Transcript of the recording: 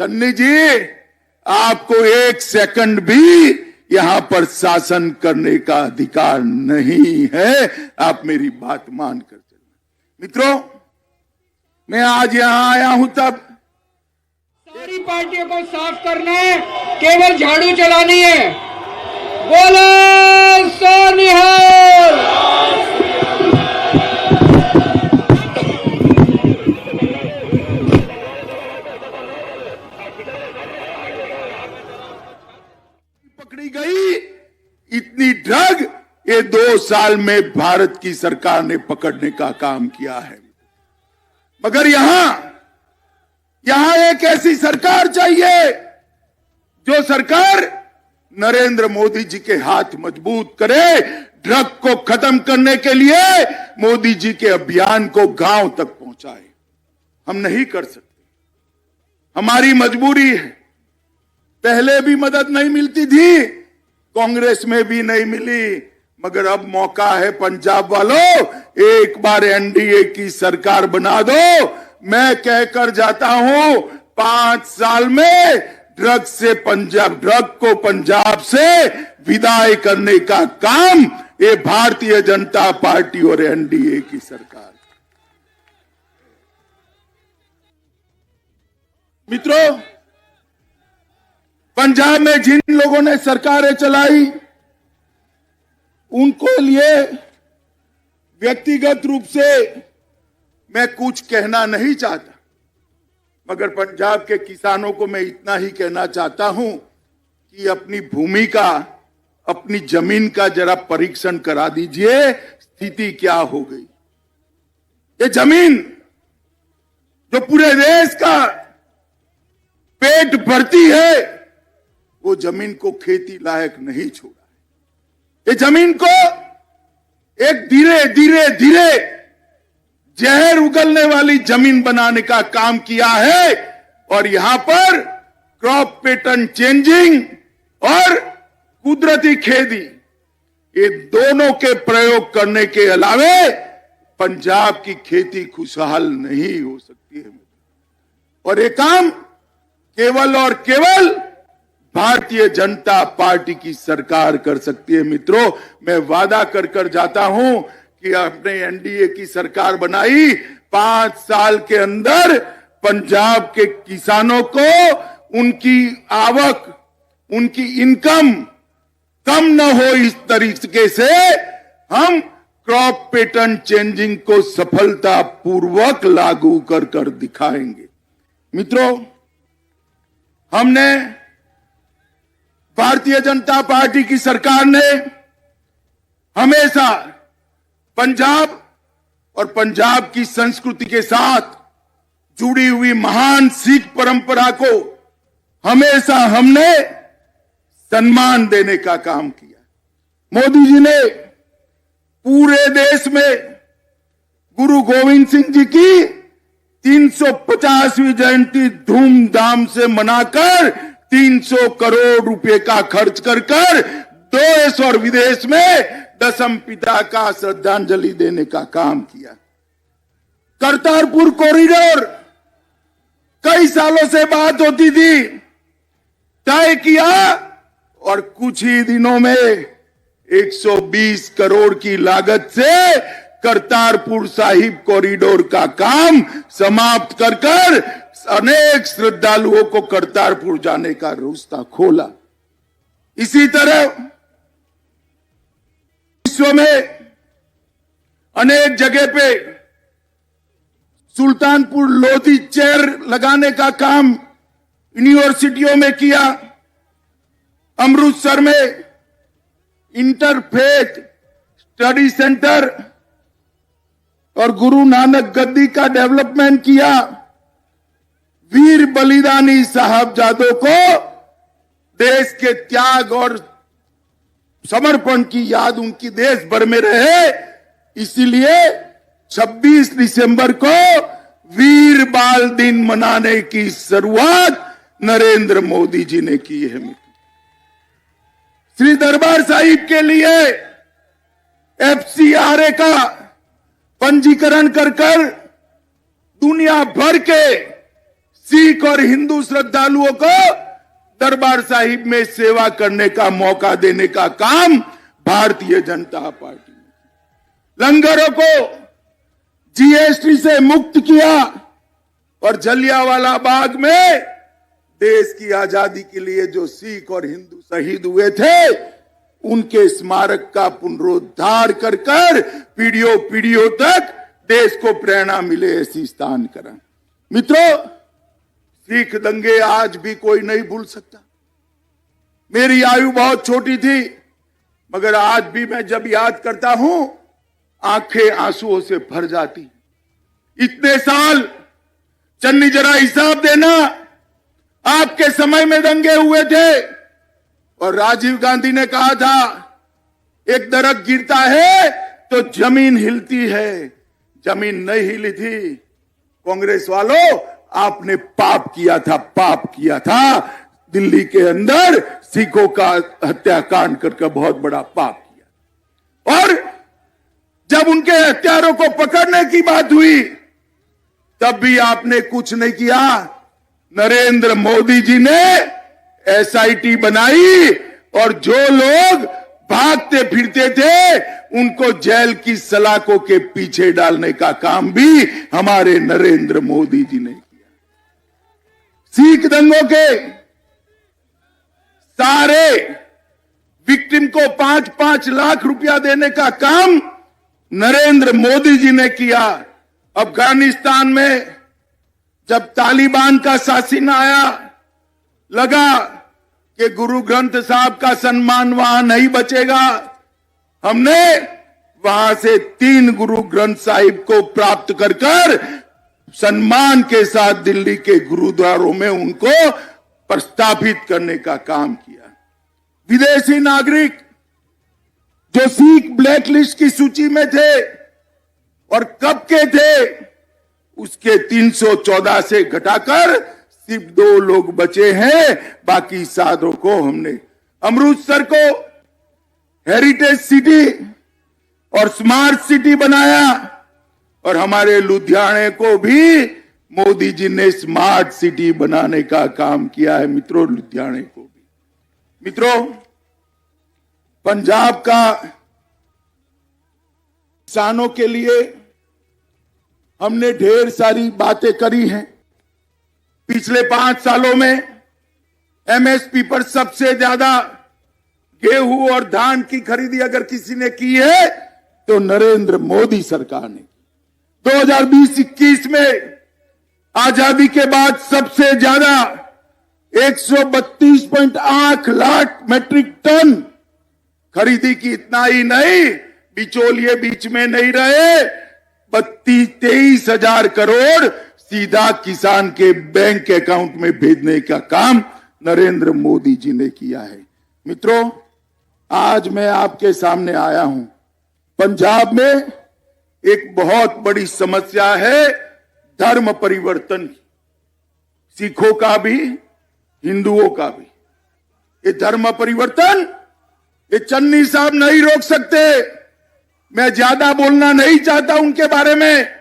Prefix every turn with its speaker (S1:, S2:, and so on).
S1: तन्नी जी, आपको एक सेकंड भी यहां पर शासन करने का अधिकार नहीं है। आप मेरी बात मानकर चलना। मित्रों, मैं आज यहां आया हूं तब
S2: सारी पार्टियों को साफ करना है, केवल झाड़ू चलानी है। बोलो सोनिहाल।
S1: पकड़ी गई इतनी ड्रग ये 2 साल में भारत की सरकार ने पकड़ने का काम किया है। मगर यहां एक ऐसी सरकार चाहिए जो सरकार नरेंद्र मोदी जी के हाथ मजबूत करे। ड्रग को खत्म करने के लिए मोदी जी के अभियान को गांव तक पहुंचाए। हम नहीं कर सकते, हमारी मजबूरी है। पहले भी मदद नहीं मिलती थी, कांग्रेस में भी नहीं मिली, मगर अब मौका है पंजाब वालों, एक बार एनडीए की सरकार बना दो। मैं कहकर जाता हूं 5 साल में ड्रग को पंजाब से विदाई करने का काम ये भारतीय जनता पार्टी और एनडीए की सरकार। मित्रों, पंजाब में जिन लोगों ने सरकारें चलाई उनको लिए व्यक्तिगत रूप से मैं कुछ कहना नहीं चाहता, मगर पंजाब के किसानों को मैं इतना ही कहना चाहता हूं कि अपनी भूमि का, अपनी जमीन का जरा परीक्षण करा दीजिए, स्थिति क्या हो गई। ये जमीन जो पूरे देश का पेट भरती है, वो जमीन को खेती लायक नहीं छोड़ा है। ये जमीन को एक धीरे धीरे धीरे जहर उगलने वाली जमीन बनाने का काम किया है। और यहां पर क्रॉप पैटर्न चेंजिंग और कुदरती खेती, ये दोनों के प्रयोग करने के अलावे पंजाब की खेती खुशहाल नहीं हो सकती है। और ये काम केवल और केवल भारतीय जनता पार्टी की सरकार कर सकती है। मित्रों, मैं वादा कर जाता हूं कि आपने एनडीए की सरकार बनाई, 5 साल के अंदर पंजाब के किसानों को उनकी आवक, उनकी इनकम कम न हो, इस तरीके से हम क्रॉप पैटर्न चेंजिंग को सफलतापूर्वक लागू कर दिखाएंगे। मित्रों, हमने, भारतीय जनता पार्टी की सरकार ने हमेशा पंजाब और पंजाब की संस्कृति के साथ जुड़ी हुई महान सिख परंपरा को हमेशा हमने सम्मान देने का काम किया। मोदी जी ने पूरे देश में गुरु गोविंद सिंह जी की 350वीं जयंती धूमधाम से मनाकर 300 करोड़ रुपए का खर्च कर देश और विदेश में दशम पिता का श्रद्धांजलि देने का काम किया। करतारपुर कॉरिडोर कई सालों से बात होती थी, तय किया और कुछ ही दिनों में 120 करोड़ की लागत से करतारपुर साहिब कॉरिडोर का काम समाप्त कर अनेक श्रद्धालुओं को करतारपुर जाने का रास्ता खोला। इसी तरह विश्व में अनेक जगह पे सुल्तानपुर लोधी चेयर लगाने का काम यूनिवर्सिटियों में किया। अमृतसर में इंटरफेथ स्टडी सेंटर और गुरु नानक गद्दी का डेवलपमेंट किया। वीर बलिदानी साहबजादों को देश के त्याग और समर्पण की याद उनकी देश भर में रहे, इसीलिए 26 दिसंबर को वीर बाल दिन मनाने की शुरुआत नरेंद्र मोदी जी ने की है। श्री दरबार साहिब के लिए FCRA का पंजीकरण कर दुनिया भर के सिख और हिंदू श्रद्धालुओं को दरबार साहिब में सेवा करने का मौका देने का काम भारतीय जनता पार्टी ने। लंगरों को जीएसटी से मुक्त किया और जलियांवाला बाग में देश की आजादी के लिए जो सिख और हिंदू शहीद हुए थे उनके स्मारक का पुनरुद्धार कर पीढ़ियों पीढ़ियों तक देश को प्रेरणा मिले ऐसी स्थान करा। मित्रों, सिख दंगे आज भी कोई नहीं भूल सकता। मेरी आयु बहुत छोटी थी मगर आज भी मैं जब याद करता हूं आंखें आंसुओं से भर जाती। इतने साल चन्नी जरा हिसाब देना, आपके समय में दंगे हुए थे और राजीव गांधी ने कहा था एक दरख्त गिरता है तो जमीन हिलती है। जमीन नहीं हिली थी। कांग्रेस वालों, आपने पाप किया था दिल्ली के अंदर सिखों का हत्याकांड करके बहुत बड़ा पाप किया। और जब उनके हत्यारों को पकड़ने की बात हुई तब भी आपने कुछ नहीं किया। नरेंद्र मोदी जी ने एसआईटी बनाई और जो लोग भागते फिरते थे उनको जेल की सलाखों के पीछे डालने का काम भी हमारे नरेंद्र मोदी जी ने किया। सिख दंगों के सारे विक्टिम को 5-5 लाख रुपया देने का काम नरेंद्र मोदी जी ने किया। अफगानिस्तान में जब तालिबान का शासन आया, लगा कि गुरु ग्रंथ साहब का सम्मान वहां नहीं बचेगा। हमने वहां से 3 गुरु ग्रंथ साहिब को प्राप्त कर सम्मान के साथ दिल्ली के गुरुद्वारों में उनको प्रस्थापित करने का काम किया। विदेशी नागरिक जो सिख ब्लैकलिस्ट की सूची में थे और कब के थे, उसके 314 से घटाकर सिर्फ 2 लोग बचे हैं। बाकी 7 को हमने अमृतसर को हेरिटेज सिटी और स्मार्ट सिटी बनाया और हमारे लुधियाने को भी मोदी जी ने स्मार्ट सिटी बनाने का काम किया है। मित्रों, लुधियाने को भी। मित्रों, पंजाब का किसानों के लिए हमने ढेर सारी बातें करी हैं। पिछले 5 सालों में एमएसपी पर सबसे ज्यादा गेहूं और धान की खरीदी अगर किसी ने की है तो नरेंद्र मोदी सरकार ने। 2020-21 में आजादी के बाद सबसे ज्यादा 132.8 लाख मैट्रिक टन खरीदी की। इतना ही नहीं, बिचौलिए बीच में नहीं रहे। 23 हजार करोड़ सीधा किसान के बैंक अकाउंट में भेजने का काम नरेंद्र मोदी जी ने किया है। मित्रों, आज मैं आपके सामने आया हूं। पंजाब में एक बहुत बड़ी समस्या है धर्म परिवर्तन की, सिखों का भी हिंदुओं का भी। ये धर्म परिवर्तन ये चन्नी साहब नहीं रोक सकते। मैं ज्यादा बोलना नहीं चाहता उनके बारे में।